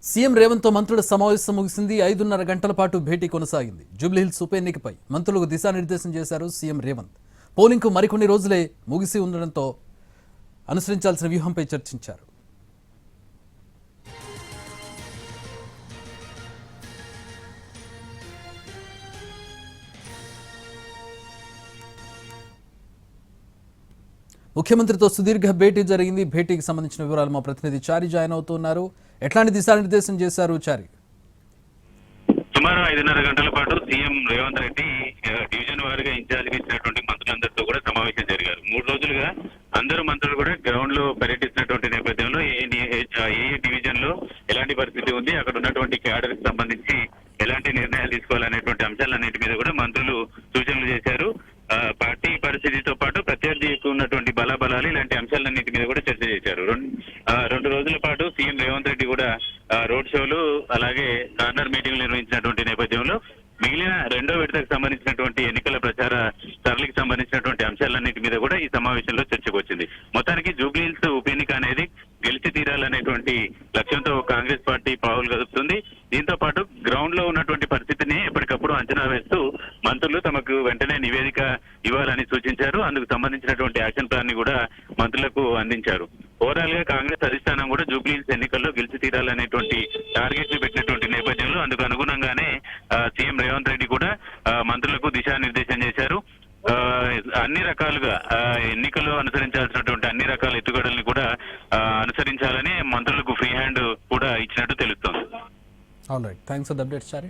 CM Revanth తో మంత్రుల సమావేశం ముగిసింది. 5.5 గంటల పాటు భేటీ కొనసాగింది. జూబ్లీహిల్స్ ఉప ఎన్నికపై మంత్రులకు దిశానిర్దేశం చేశారు సీఎం రేవంత్. పోలింగ్కు మరికొన్ని రోజులే ముగిసి ఉండడంతో అనుసరించాల్సిన వ్యూహంపై చర్చించారు. ముఖ్యమంత్రితో సుదీర్ఘ భేటీ జరిగింది. భేటీకి సంబంధించిన వివరాలు మా ప్రతినిధి చారి జాయిన్ అవుతున్నారు. ఎట్లాంటి దిశానిర్దేశం చేశారు చారి? సుమారు 5.5 గంటల పాటు సీఎం రేవంత్ రెడ్డి డివిజన్ వారీగా ఇన్ఛార్జ్ ఇచ్చినటువంటి మంత్రులందరితో కూడా సమావేశం జరిగారు. 3 రోజులుగా అందరూ మంత్రులు కూడా గ్రౌండ్ లో పర్యటిస్తున్నటువంటి నేపథ్యంలో ఏ డివిజన్ లో ఎలాంటి పరిస్థితి ఉంది, అక్కడ ఉన్నటువంటి క్యాడర్ కి సంబంధించి ఎలాంటి నిర్ణయాలు తీసుకోవాలనేటువంటి అంశాలన్నింటి మీద కూడా మంత్రులు సూచనలు చేశారు. పార్టీ పరిస్థితితో పాటు ప్రత్యర్థికి ఉన్నటువంటి బలాబలాలు ఇలాంటి అంశాలన్నింటి మీద కూడా చర్చ చేశారు. 2 రోజుల పాటు సీఎం రేవంత్ రెడ్డి కూడా రోడ్ షోలు అలాగే కార్నర్ మీటింగ్లు నిర్వహించినటువంటి నేపథ్యంలో మిగిలిన 2వ విడతకు సంబంధించినటువంటి ఎన్నికల ప్రచార సరళికి సంబంధించినటువంటి అంశాలన్నింటి మీద కూడా ఈ సమావేశంలో చర్చకు వచ్చింది. మొత్తానికి జూబ్లీహిల్స్ ఉప ఎన్నిక అనేది గెలిచి తీరాలనేటువంటి లక్ష్యంతో కాంగ్రెస్ పార్టీ పావులు కదుపుతుంది. దీంతో పాటు గ్రౌండ్ లో ఉన్నటువంటి పరిస్థితిని ఎప్పటికప్పుడు అంచనా వేస్తూ మంత్రులు తమకు వెంటనే నివేదిక ఇవ్వాలని సూచించారు. అందుకు సంబంధించినటువంటి యాక్షన్ ప్లాన్ ని కూడా మంత్రులకు అందించారు. ఓవరాల్ గా కాంగ్రెస్ అధిష్టానం కూడా జూబ్లీహిల్స్ ఎన్నికల్లో గెలిచి తీరాలనేటువంటి టార్గెట్ ని పెట్టినటువంటి నేపథ్యంలో అందుకు అనుగుణంగానే సీఎం రేవంత్ రెడ్డి కూడా మంత్రులకు దిశానిర్దేశం చేశారు. అన్ని రకాలుగా ఎన్నికల్లో అనుసరించాల్సినటువంటి అన్ని రకాల ఎత్తుగడల్ని కూడా అనుసరించాలని మంత్రులకు ఫ్రీ హ్యాండ్ కూడా ఇచ్చినట్టు తెలుస్తోంది. All right, thanks for the updates Chari.